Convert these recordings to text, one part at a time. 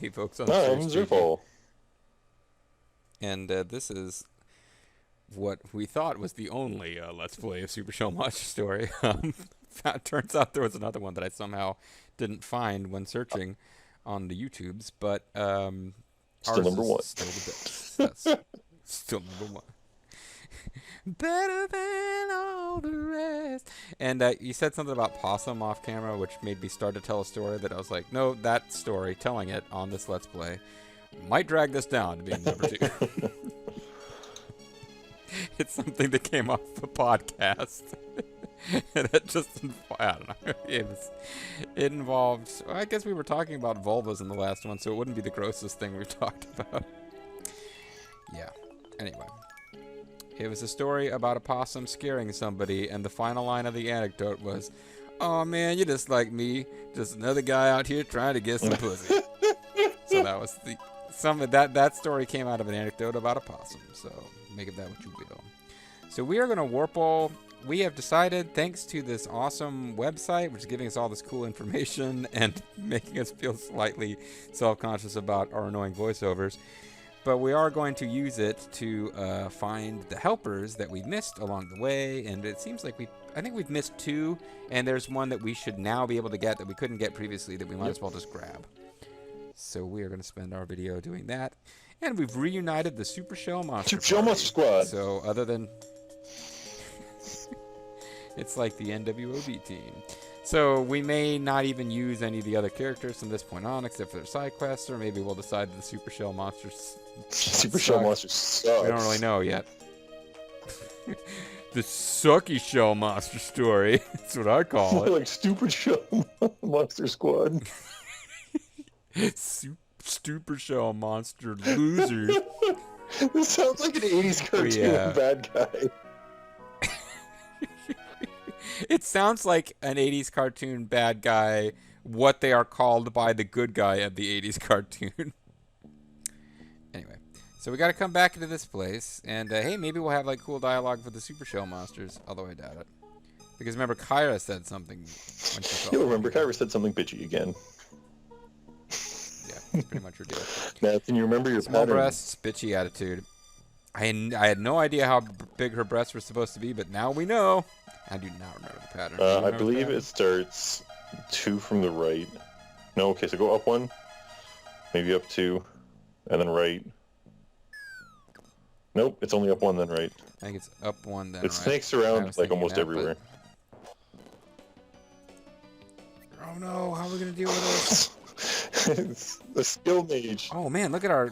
Hey folks, I'm No, I'm Zerf. Zerf. And this is what we thought was the only Let's Play of Super Show Monster Story. Turns out there was another one that I somehow didn't find when searching on the YouTubes, but Still ours number is one. still the best. That's still number one. Better than all the rest. And you said something about possum off camera, which made me start to tell a story that I was like, no, that story, telling it on this Let's Play, might drag this down to being number two. It's something that came off a podcast. And it just, I don't know. It involved, well, I guess we were talking about vulvas in the last one, so it wouldn't be the grossest thing we've talked about. Yeah. Anyway. It was a story about a possum scaring somebody, and the final line of the anecdote was, "Oh man, you're just like me, just another guy out here trying to get some pussy." So that was that story came out of an anecdote about a possum. So make of that what you will. So we are gonna warple. We have decided, thanks to this awesome website, which is giving us all this cool information and making us feel slightly self-conscious about our annoying voiceovers. But we are going to use it to find the helpers that we missed along the way, and it seems like I think we've missed two, and there's one that we should now be able to get that we couldn't get previously that we might as well just grab. So we are going to spend our video doing that, and we've reunited the Super Shell Monster Super Shell Monster Squad. So other than... it's like the NWOB team. So we may not even use any of the other characters from this point on, except for their side quests, or maybe we'll decide that the Super Shell Monsters Super Shell Monster sucks. We don't really know yet. The Sucky Shell Monster story. That's what I call it. Like Stupid Shell Monster Squad. Stupid Shell Monster Losers. This sounds like an 80s cartoon bad guy. It sounds like an 80s cartoon bad guy, what they are called by the good guy of the 80s cartoon. Anyway, so we got to come back into this place, and hey, maybe we'll have like cool dialogue for the Super Shell Monsters, although I doubt it. Because remember, Kyra said something when she saw You'll remember, Kyra said something bitchy again. Yeah, that's pretty much her deal. Now, can you remember your Small pattern? breasts, bitchy attitude. I had no idea how big her breasts were supposed to be, but now we know. I do not remember the pattern. I believe it starts 2 from the right. No, okay, so go up 1, maybe up 2, and then right. Nope, it's only up 1 then right. I think it's up 1 then It right. snakes around like almost that, everywhere. Oh no, how are we gonna deal with this? It's a skill mage. Oh man, look at our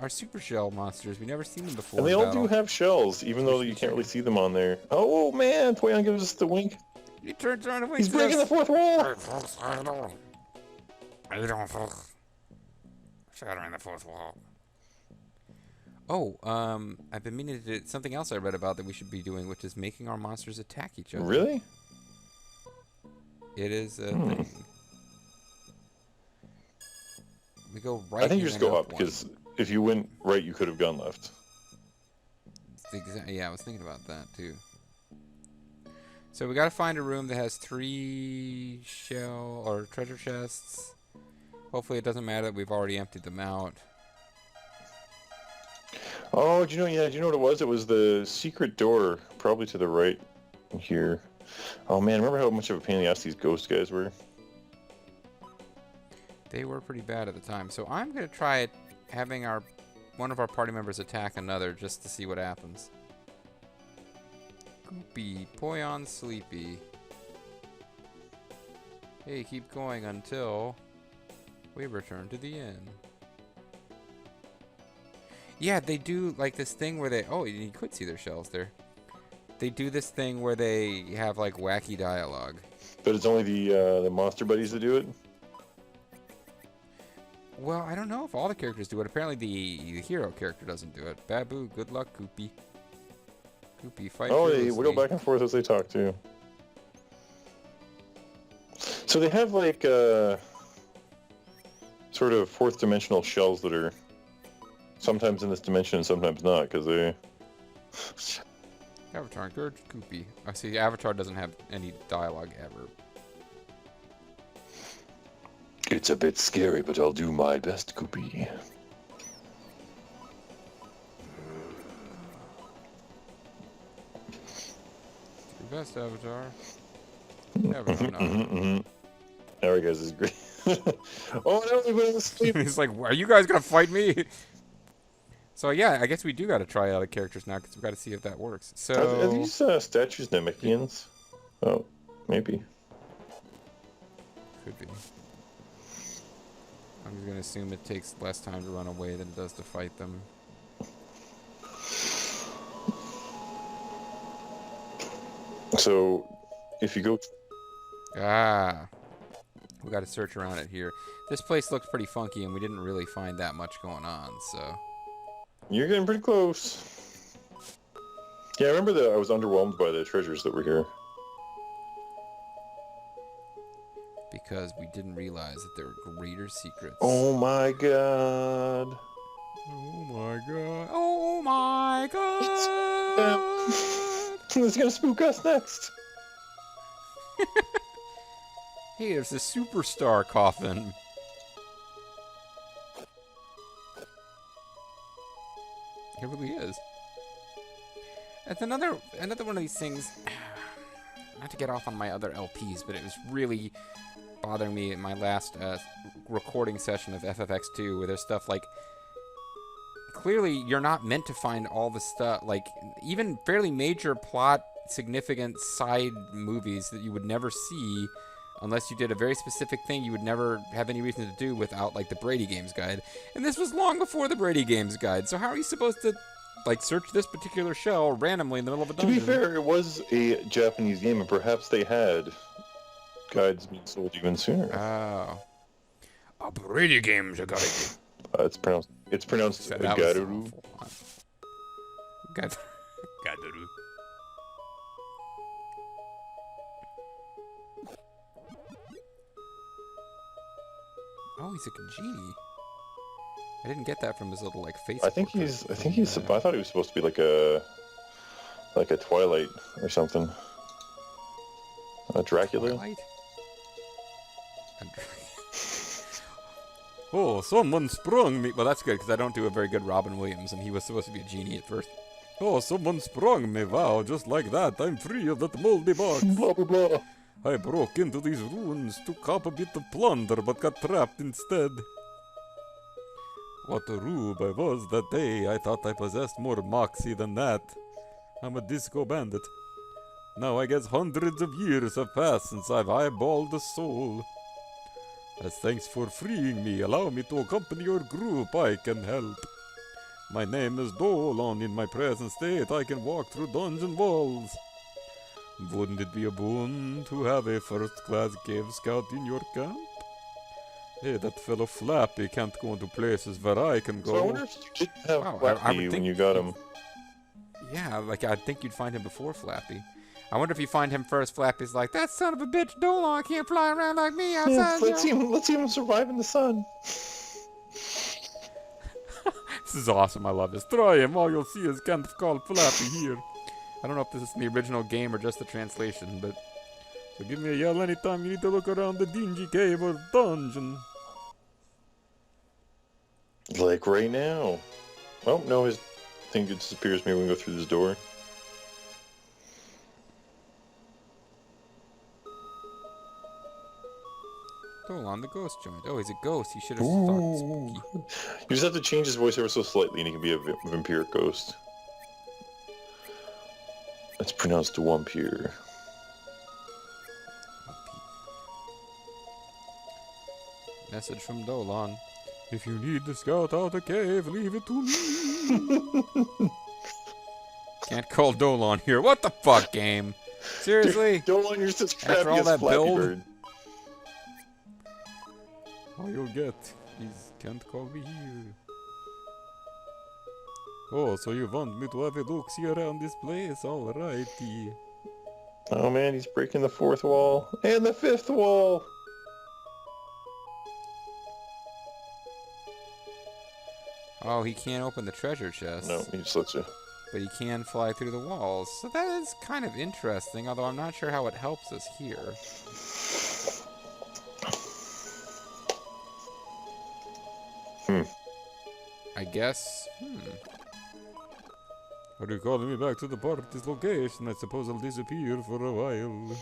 super shell monsters. We've never seen them before. And they all do have shells, even though you can't really see them on there. Oh man, Poyon gives us the wink. He turns around and winks. He's breaking the fourth wall. How you doing, folks? Shattering the fourth wall. Oh, I've been meaning to do something else I read about that we should be doing, which is making our monsters attack each other. Really? It is a thing. We go right. I think you just go up, one. because if you went right, you could have gone left. Yeah, I was thinking about that too. So we gotta find a room that has 3 shell or treasure chests. Hopefully it doesn't matter that we've already emptied them out. Oh, do you know? Yeah, do you know what it was? It was the secret door, probably to the right here. Oh man, remember how much of a pain in the ass these ghost guys were? They were pretty bad at the time. So I'm gonna try having one of our party members attack another just to see what happens. Goopy, Poyon Sleepy. Hey, keep going until we return to the inn. Yeah, they do like this thing where they... Oh, you could see their shells there. They do this thing where they have like wacky dialogue. But it's only the monster buddies that do it? Well, I don't know if all the characters do it. Apparently the hero character doesn't do it. Babu, good luck, Goopy. Goopy, fight Oh, they fearlessly. wiggle back and forth as they talk, too. So they have, like, sort of fourth-dimensional shells that are sometimes in this dimension and sometimes not, because they... Avatar, good Goopy. I see, Avatar doesn't have any dialogue ever. It's a bit scary, but I'll do my best, Goopy. Your best, Avatar. Never know. Alright, guys, this is great. Oh, no, everybody's asleep. He's like, are you guys gonna fight me? So yeah, I guess we do gotta try out the characters now because we gotta see if that works. So Are these statues Namekians? Oh, maybe. could be. I'm just gonna assume it takes less time to run away than it does to fight them. So, if you go... Ah, we gotta search around it here. This place looked pretty funky, and we didn't really find that much going on. So You're getting pretty close. Yeah, I remember that I was underwhelmed by the treasures that were here. because we didn't realize that there were greater secrets. Oh my god. Oh my god. Oh my god. It's gonna spook us next. Hey, there's a superstar coffin. It really is. It's another one of these things. Not to get off on my other LPs, but it was really bothering me in my last recording session of FFX2, where there's stuff like, clearly you're not meant to find all the stuff, like even fairly major plot significant side movies that you would never see unless you did a very specific thing you would never have any reason to do without, like, the Brady Games guide. And this was long before the Brady Games guide, so how are you supposed to, like, search this particular shell randomly in the middle of a dungeon? To be fair, it was a Japanese game, and perhaps they had guides being sold even sooner. Oh. A Brady Games guide. It's pronounced Garuru. Garuru. Oh, he's a genie. I didn't get that from his little, like, face. I think he's. I thought he was supposed to be like a Twilight or something. A Dracula. Twilight? Oh, someone sprung me. Well, that's good because I don't do a very good Robin Williams, and he was supposed to be a genie at first. Oh, someone sprung me. Wow, just like that, I'm free of that moldy box. Blah blah blah. I broke into these ruins to cop a bit of plunder, but got trapped instead. What a rube I was that day. I thought I possessed more moxie than that. I'm a disco bandit. Now I guess hundreds of years have passed since I've eyeballed a soul. As thanks for freeing me, allow me to accompany your group. I can help. My name is Dolan. In my present state, I can walk through dungeon walls. Wouldn't it be a boon to have a first-class cave scout in your camp? Hey, that fellow Flappy can't go into places where I can go. So I wonder if you didn't have Wow, Flappy when you got him. Yeah, like, I'd think you'd find him before Flappy. I wonder if you find him first, Flappy's like, that son of a bitch Dolan can't fly around like me outside. Yeah, let's see him survive in the sun. This is awesome, I love this. Try him, all you'll see is can't call Flappy here. I don't know if this is in the original game or just the translation, but... So give me a yell anytime you need to look around the dingy cave or dungeon. Like right now. Oh, no, his thing disappears. Maybe we can go through this door. Dolan, the ghost joint. Oh, he's a ghost. He should have thought spooky. You just have to change his voice ever so slightly and he can be a vampiric ghost. It's pronounced Wampir. Message from Dolan. If you need to scout out a cave, leave it to me. Can't call Dolan here. What the fuck, game? Seriously? Dude, Dolan, you're just After crappy all as that Flappy build? Bird. All you'll get is can't call me here. Oh, so you want me to have a look-see around this place? Alrighty. Oh man, he's breaking the fourth wall. And the fifth wall! Oh, he can't open the treasure chest. No, he just lets you. But he can fly through the walls. So that is kind of interesting, although I'm not sure how it helps us here. Hmm. I guess. Are you calling me back to the party's location? I suppose I'll disappear for a while.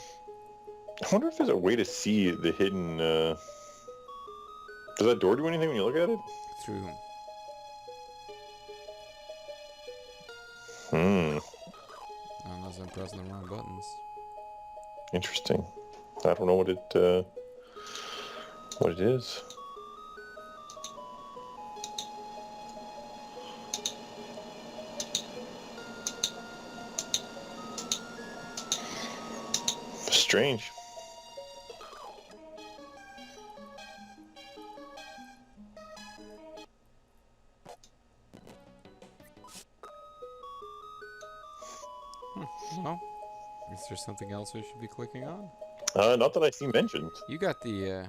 I wonder if there's a way to see the hidden, Does that door do anything when you look at it? Through. Unless I'm pressing the wrong buttons. Interesting. I don't know what it is. Strange. Well, is there something else we should be clicking on? Not that I see mentioned. You got the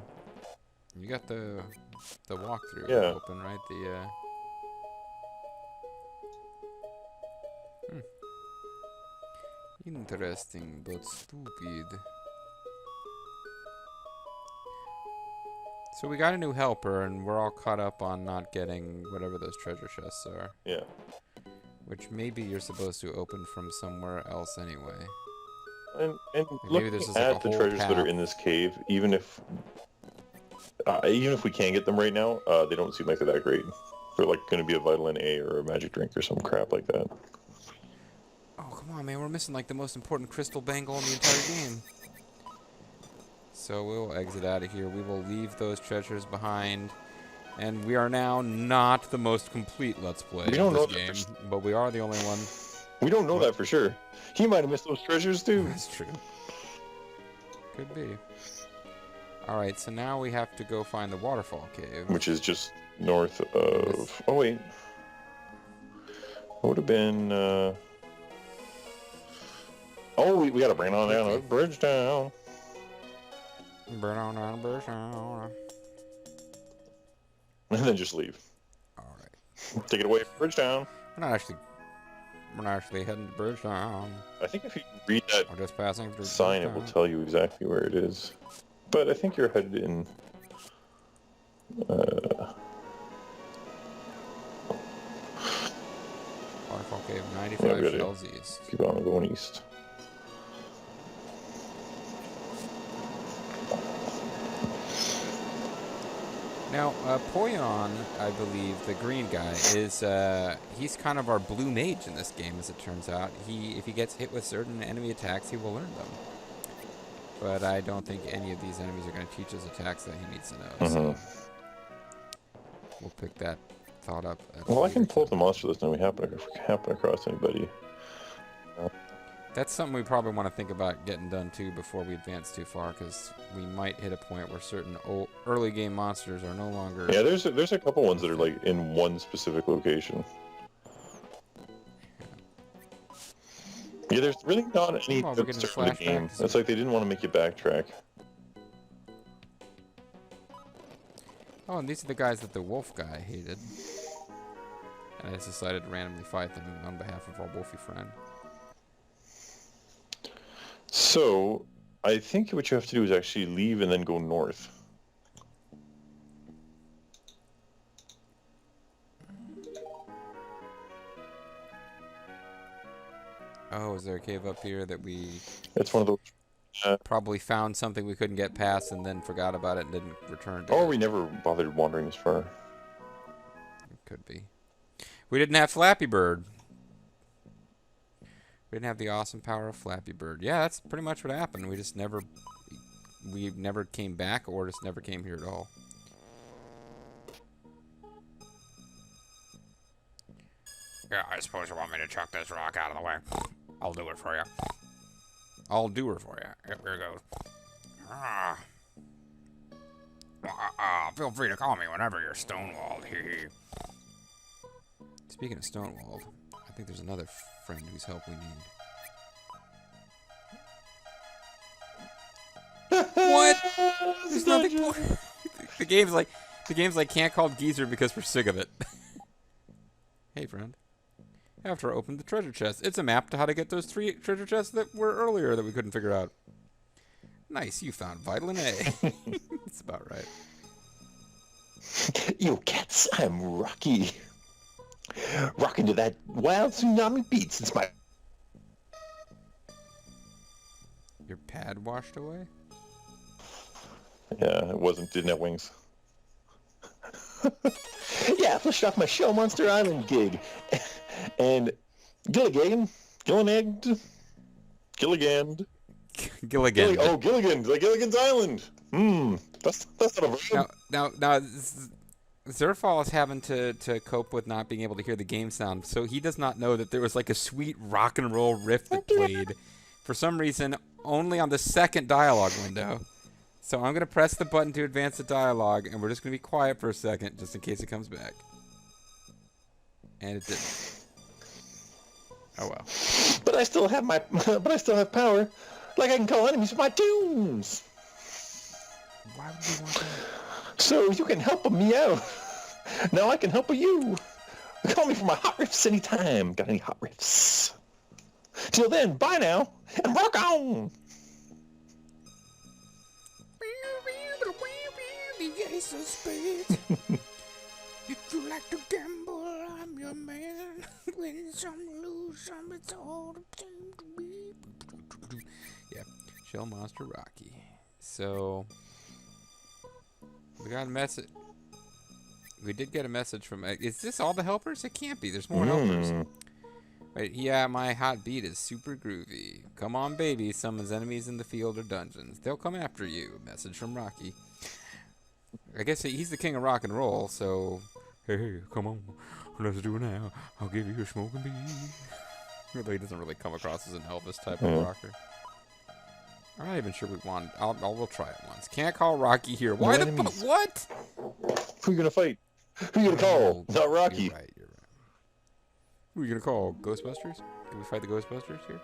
walkthrough open, right? Interesting, but stupid. So we got a new helper, and we're all caught up on not getting whatever those treasure chests are. Yeah. Which maybe you're supposed to open from somewhere else anyway. And Maybe looking there's just at like a the whole treasures that are path. in this cave, even if we can get them right now, they don't seem like they're that great. They're like going to be a vitamin A or a magic drink or some crap like that. Oh, come on, man. We're missing like the most important crystal bangle in the entire game. So we'll exit out of here. We will leave those treasures behind. And we are now not the most complete Let's Play of this game, but we are the only one. We don't know that for sure. He might have missed those treasures too. That's true. Could be. Alright, so now we have to go find the waterfall cave. Which is just north of... Oh, wait. It would have been... Oh, we gotta bring on down the bridge down. Burn on down the bridge down. And then just leave. Alright. Take it away from Bridgetown. We're not actually heading to Bridgetown. I think if you read that We're just passing through sign, it Bridgetown. will tell you exactly where it is. But I think you're headed in... Waterfall Cave, 95 shells east. Keep on going east. Now, Poyon, I believe, the green guy, is, he's kind of our blue mage in this game, as it turns out. If he gets hit with certain enemy attacks, he will learn them. But I don't think any of these enemies are going to teach us attacks that he needs to know, so we'll pick that thought up. Well, I can pull up the monster list and if we happen across anybody. That's something we probably want to think about getting done too before we advance too far, because we might hit a point where certain early game monsters are no longer... Yeah, there's a couple ones that are like in one specific location. Yeah, there's really not any good start to the game. It's like they didn't want to make you backtrack. Oh, and these are the guys that the wolf guy hated. And I just decided to randomly fight them on behalf of our wolfy friend. So, I think what you have to do is actually leave and then go north. Oh, is there a cave up here that we... It's one of those... probably found something we couldn't get past and then forgot about it and didn't return to Or it. we never bothered wandering this far. It could be. We didn't have Flappy Bird. We didn't have the awesome power of Flappy Bird. Yeah, that's pretty much what happened. We just never... We never came back or just never came here at all. Yeah, I suppose you want me to chuck this rock out of the way. I'll do it for you. I'll do her for you. Here goes. Feel free to call me whenever you're stonewalled. Speaking of stonewalled, I think there's another friend whose help we need. What? There's nothing more. The game's like can't call Geezer because we're sick of it. Hey, friend. After I opened the treasure chest, it's a map to how to get those 3 treasure chests that were earlier that we couldn't figure out. Nice, you found vitamin A. That's about right. Yo, cats, I'm Rocky. Rocking to that wild tsunami beat since my... Your pad washed away? Yeah, didn't have wings. Yeah, I flushed off my Shell Monster Island gig. And Gilligan, Gilligan, Gilligan. Gilligan's, like Gilligan's Island. That's not a verb. Now, Zerfall is having to cope with not being able to hear the game sound, so he does not know that there was like a sweet rock and roll riff that played for some reason only on the second dialogue window. So I'm going to press the button to advance the dialogue, and we're just going to be quiet for a second just in case it comes back. And it didn't. Oh well. But I still have power. Like I can call enemies with my tunes. Why would you want that? So you can help me out. Now I can help you. Call me for my hot riffs anytime. Got any hot riffs? Till then, bye now, and rock on! The ace of spades. If you like to gamble, I'm your man. Win some, lose some, it's all the same to me. Yeah, Shell Monster Rocky. So, we got a message. We did get a message from... Is this all the helpers? It can't be. There's more helpers. Right, yeah, my hot beat is super groovy. Come on, baby. Summons enemies in the field or dungeons. They'll come after you. Message from Rocky. I guess he's the king of rock and roll, so... Hey, come on. Let's do it now. I'll give you a smoking bee. Although he doesn't really come across as an Elvis type of rocker. I'm not even sure we want... we'll try it once. Can't call Rocky here. Why the fuck? What? Who you gonna fight? Who you gonna call? Not Rocky. You're right. Who are you gonna call? Ghostbusters? Can we fight the Ghostbusters here?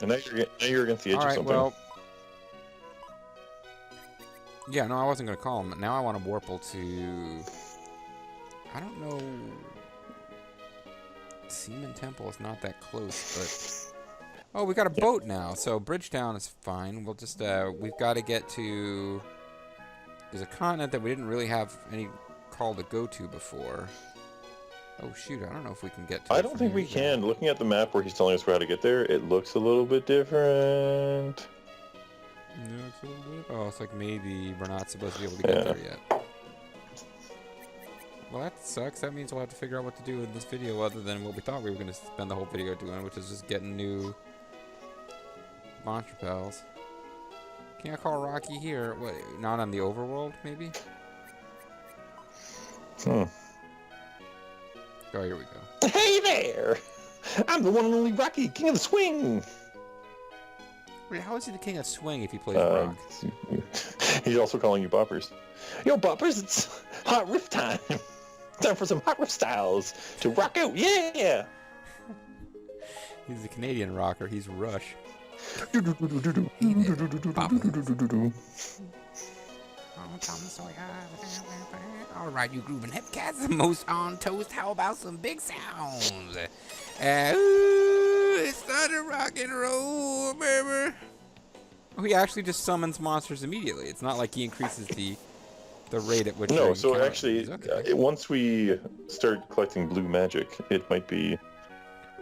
And now you're against the edge of something. Well... Yeah, no, I wasn't gonna call him. Now I want to Warple to... I don't know... Seaman Temple is not that close, but... Oh, we got a boat now, so Bridgetown is fine. We'll just, we've got to get to... There's a continent that we didn't really have any call to go to before. Oh, shoot, I don't know if we can get to I don't think we can. Looking at the map where he's telling us how to get there, it looks a little bit different. Oh, it's like maybe we're not supposed to be able to get there yet. Well, that sucks. That means we'll have to figure out what to do in this video other than what we thought we were going to spend the whole video doing, which is just getting new monster pals. Can't I call Rocky here? What? Not on the overworld, maybe? Oh, here we go. Hey there! I'm the one and only Rocky, king of the swing! Wait, how is he the king of swing if he plays rock? He's also calling you boppers. Yo, boppers, it's hot riff time! Time for some hot riff styles to rock out, yeah! He's a Canadian rocker, he's Rush. Alright, you grooving hip cats, the most on toast. How about some big sounds? It started rock and roll, baby. Oh, he actually just summons monsters immediately. It's not like he increases the rate at which. No, so actually, once we start collecting blue magic, it might be.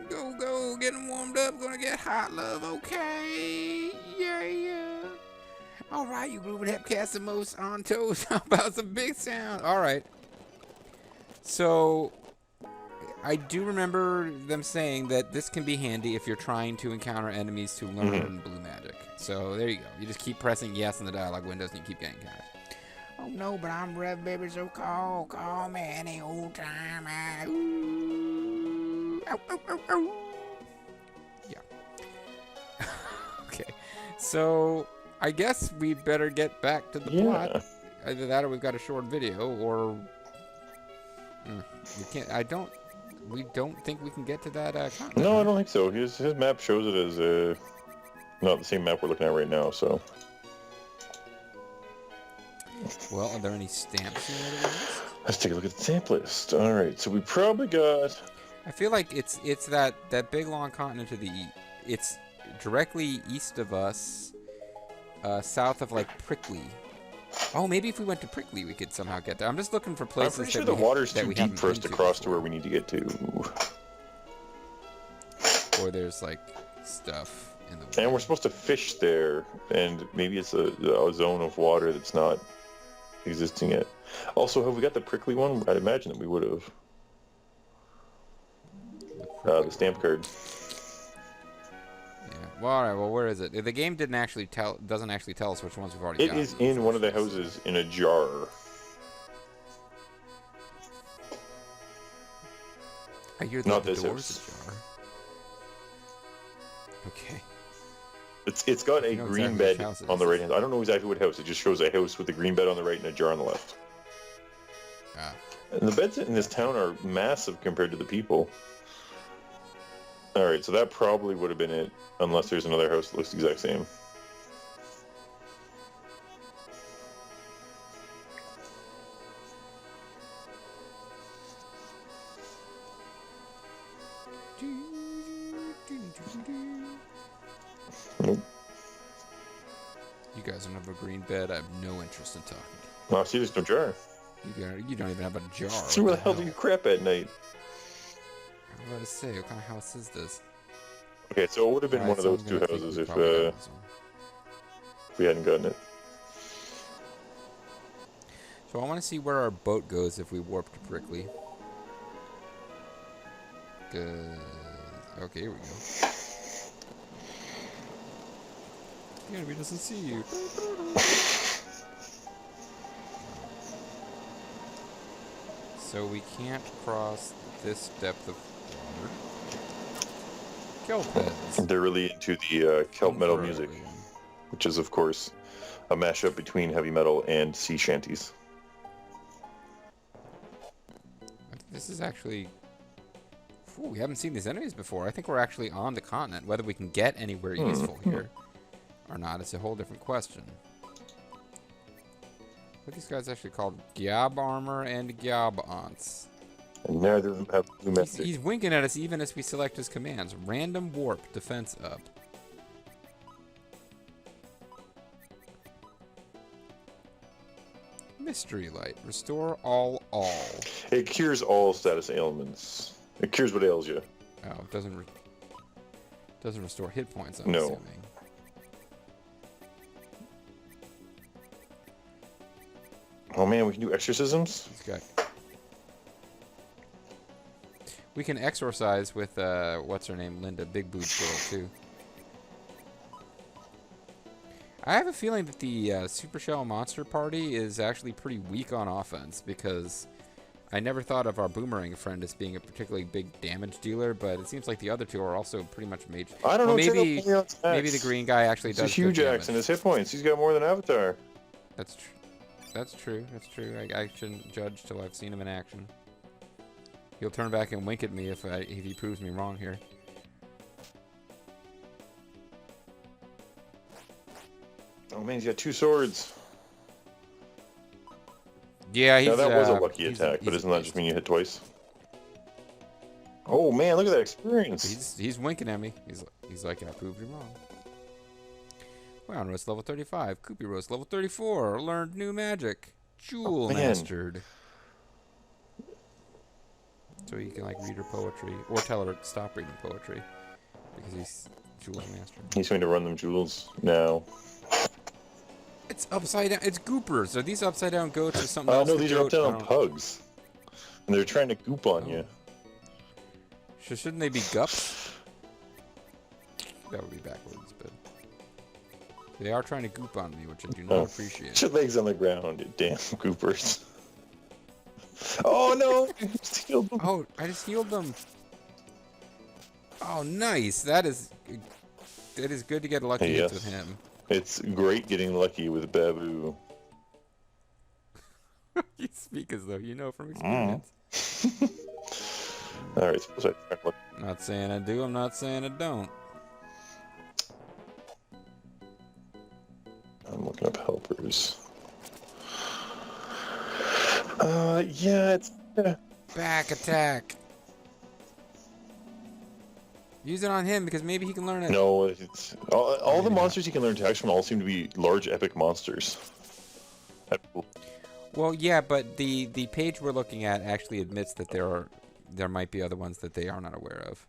Go, getting warmed up, gonna get hot, love, okay? Yeah. Alright, you grooving hip cats, the most on toast. How about some big sound? Alright. So, I do remember them saying that this can be handy if you're trying to encounter enemies to learn blue magic. So, there you go. You just keep pressing yes in the dialogue windows and you keep getting encounters. Oh no, but I'm Rev Baby, so call me any old time. Yeah. Okay. So, I guess we better get back to the plot. Either that or we've got a short video, or... we can't... We don't think we can get to that continent. No, I don't think so. His map shows it as not the same map we're looking at right now, so... Well, are there any stamps in the list? Let's take a look at the stamp list. Alright, so we probably got... I feel like it's that big long continent to the east. It's directly east of us, south of like Prickly. Oh, maybe if we went to Prickly, we could somehow get there. I'm just looking for I'm places pretty sure that the water's that too we deep haven't for us been to cross to before. where we need to get to. Or there's like stuff in the way. And we're supposed to fish there, and maybe it's a zone of water that's not existing yet. Also, have we got the prickly one? I'd imagine that we would have. The stamp card. Yeah. Well, all right. Well, where is it? The game doesn't actually tell us which ones we've already It gotten. is in one of the houses in a jar. I hear Not the this door's house. ajar. Okay. It's got a You know green exactly which bed house it on the is. right hand. I don't know exactly what house. It just shows a house with a green bed on the right and a jar on the left. Ah. And the beds in this town are massive compared to the people. Alright, so that probably would have been it, unless there's another house that looks the exact same. Nope. You guys don't have a green bed. I have no interest in talking. Well, see, there's no jar. You don't even have a jar. So where the hell do you crap at night? I was about to say, what kind of house is this? Okay, so it would have been Alright, one of so those I'm two gonna think houses we if probably got this one. we hadn't gotten it. So I want to see where our boat goes if we warp to Prickly. Okay, here we go. The enemy doesn't see you. So we can't cross this depth of water. Kelp heads. They're really into the kelp metal For music, everyone. which is, of course, a mashup between heavy metal and sea shanties. This is actually... Ooh, we haven't seen these enemies before. I think we're actually on the continent. Whether we can get anywhere useful here or not is a whole different question. What are these guys actually called? Gyab armor and Gyab aunts. And neither of them have blue method. He's winking at us even as we select his commands. Random warp, defense up. Mystery light, restore all. It cures all status ailments. It cures what ails you. Oh, it doesn't restore hit points, I'm No. assuming. Oh man, we can do exorcisms? This guy. We can exorcise with, what's her name? Linda, Big Boobs Girl, too. I have a feeling that the Super Shell Monster Party is actually pretty weak on offense, because I never thought of our Boomerang friend as being a particularly big damage dealer, but it seems like the other two are also pretty much mage. I don't know. check out Maybe Leon's maybe the axe. green guy actually It's does a huge good axe, and damage. his hit points. He's got more than Avatar. That's true. That's true. That's true. I shouldn't judge till I've seen him in action. He'll turn back and wink at me if he proves me wrong here. Oh man, he's got two swords. Yeah, he's. Now that was a lucky he's attack, he's but a doesn't that beast. just mean you hit twice? Oh man, look at that experience. He's winking at me. He's like, I proved you wrong. Wow, Roast level 35. Koopy Roast level 34. Learned new magic. Jewel man. mastered. So you can like read her poetry or tell her to stop reading poetry because he's jewel mastered. He's going to run them jewels now. It's upside down. It's goopers. Are these upside down goats or something Oh else? no, The these are goat- upside I down don't- pugs. And they're trying to goop on Oh. you. Shouldn't they be gups? That would be backwards, but they are trying to goop on me, which I do not Oh. appreciate. Put your legs on the ground, you damn goopers. Oh no! You healed them. Oh, I just healed them. Oh, nice. That is good to get lucky hits Yes. with him. It's great getting lucky with Babu. You speak as though you know from experience. Alright, suppose I try to look. Not saying I do. I'm not saying I don't. I'm looking up helpers. Yeah, it's... Back attack. Use it on him because maybe he can learn it. No, it's... All the monsters you can learn attacks from all seem to be large epic monsters. Well, yeah, but the page we're looking at actually admits that there might be other ones that they are not aware of.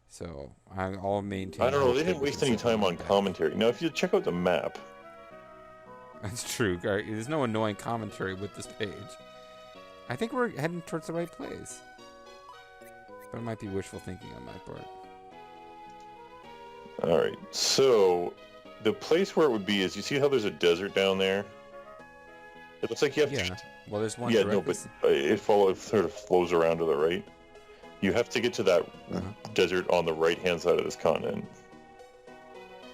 So I'll maintain. I don't know. hope They that didn't we waste can any send them time on back. commentary. Now, if you check out the map, That's true. There's no annoying commentary with this page. I think we're heading towards the right place. But it might be wishful thinking on my part. all right. So the place where it would be is, you see how there's a desert down there? It looks like you have Yeah. to. Well, there's one. Yeah, no, but it sort of flows around to the right. You have to get to that desert on the right-hand side of this continent,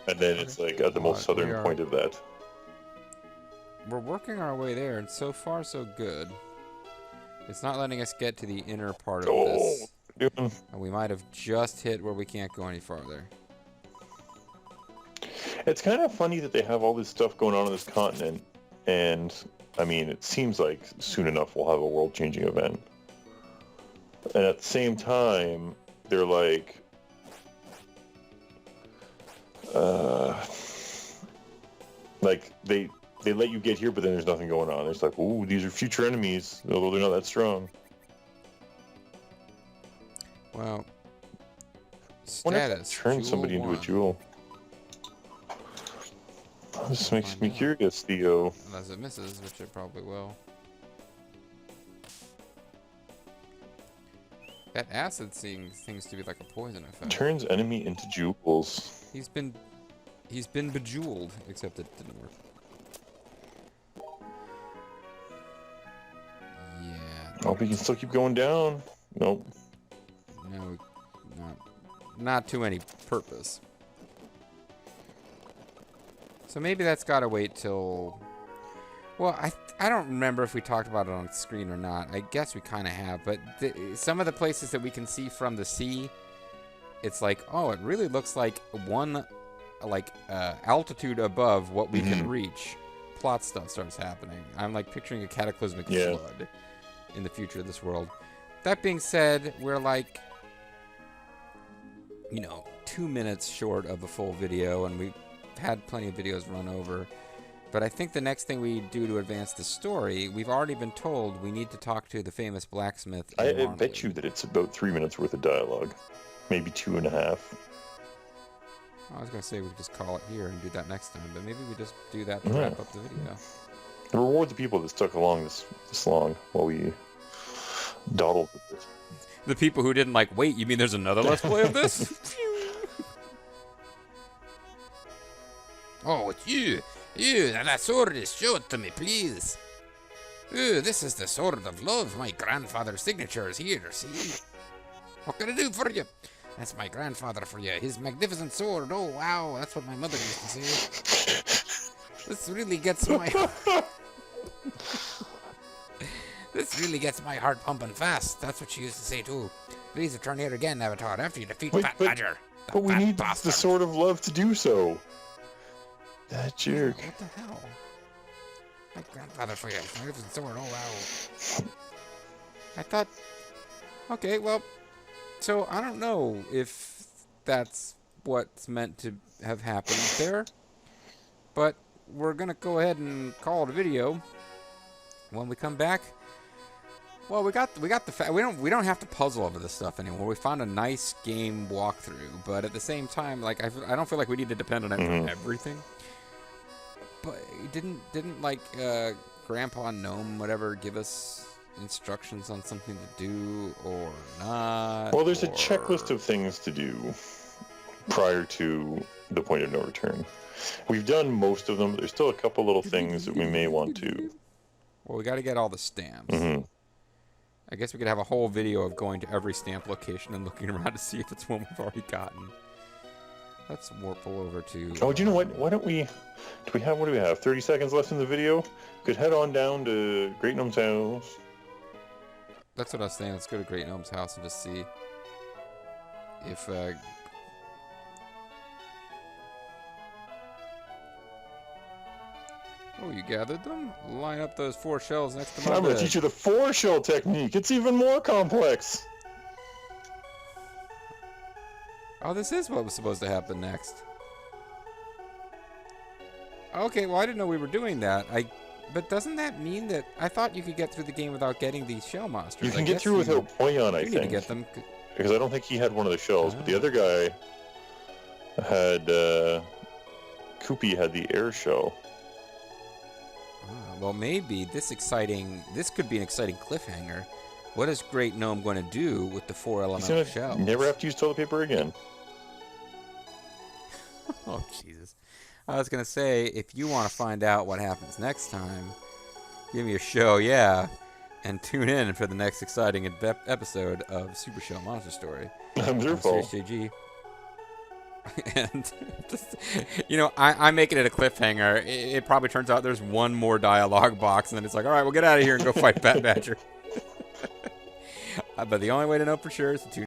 and then it's like at the most southern point of that. We're working our way there, and so far so good. It's not letting us get to the inner part of this. And we might have just hit where we can't go any farther. It's kind of funny that they have all this stuff going on this continent, and I mean, it seems like soon enough we'll have a world-changing event. And at the same time, they're like, they let you get here, but then there's nothing going on. It's like, ooh, these are future enemies, although they're not that strong. Well, status. Turn somebody into a jewel. This makes me curious, Theo. Unless it misses, which it probably will. That acid seems to be like a poison effect. Turns enemy into jewels. He's been bejeweled, except it didn't work. Yeah. Oh, we can still keep going down. Nope. No, not to any purpose. So maybe that's got to wait till... Well, I don't remember if we talked about it on screen or not. I guess we kind of have, but some of the places that we can see from the sea, it's like, oh, it really looks like one, altitude above what we can reach. Plot stuff starts happening. I'm like picturing a cataclysmic flood in the future of this world. That being said, we're like, 2 minutes short of a full video, and we've had plenty of videos run over. But I think the next thing we do to advance the story, we've already been told we need to talk to the famous blacksmith. I bet you that it's about 3 minutes worth of dialogue. Maybe 2.5. I was going to say we could just call it here and do that next time, but maybe we just do that to wrap up the video. Reward the people that stuck along this long while we dawdled with this. The people who didn't wait, you mean there's another Let's Play of this? Oh, it's you. That sword is, show it to me, please. This is the sword of love. My grandfather's signature is here, see? What can I do for you? That's my grandfather for you. His magnificent sword. Oh, wow. That's what my mother used to say. This really gets my... This really gets my heart pumping fast. That's what she used to say, too. Please return here again, Avatar, after you defeat Fat Badger. But we need the sword of love to do so. That jerk. What the hell? My grandfather for you. Magnificent sword. Oh, wow. I thought... Okay, well... So, I don't know if that's what's meant to have happened there. But we're going to go ahead and call it a video. When we come back... Well, we got the fact... We don't have to puzzle over this stuff anymore. We found a nice game walkthrough. But at the same time, I don't feel like we need to depend on it for everything. But didn't Grandpa Gnome whatever give us instructions on something to do or not? Well, there's a checklist of things to do prior to the point of no return. We've done most of them, but there's still a couple little things that we may want to. Well, we got to get all the stamps. I guess we could have a whole video of going to every stamp location and looking around to see if it's one we've already gotten. Let's warple over to... Oh, do you know what? Why don't we... What do we have? 30 seconds left in the video? Could head on down to Great Gnome's house. That's what I was saying. Let's go to Great Gnome's house and just see if... Oh, you gathered them? Line up those 4 shells next to my bed. I'm going to teach you the 4-shell technique. It's even more complex. Oh, this is what was supposed to happen next. Okay, well, I didn't know we were doing that. But doesn't that mean that I thought you could get through the game without getting these shell monsters? You can get through without Poyon, I think. You need to get them. Because I don't think he had one of the shells, but the other guy had, Koopy had the air shell. Well, maybe this could be an exciting cliffhanger. What is Great Gnome going to do with the 4 elemental shells? Never have to use toilet paper again. Oh, Jesus. I was going to say, if you want to find out what happens next time, give me a show, and tune in for the next exciting episode of Super Shell Monster Story. I'm Zerf. JG. And just, I'm making it a cliffhanger. It probably turns out there's one more dialogue box, and then it's like, all right, we'll get out of here and go fight Bat Badger. But the only way to know for sure is to tune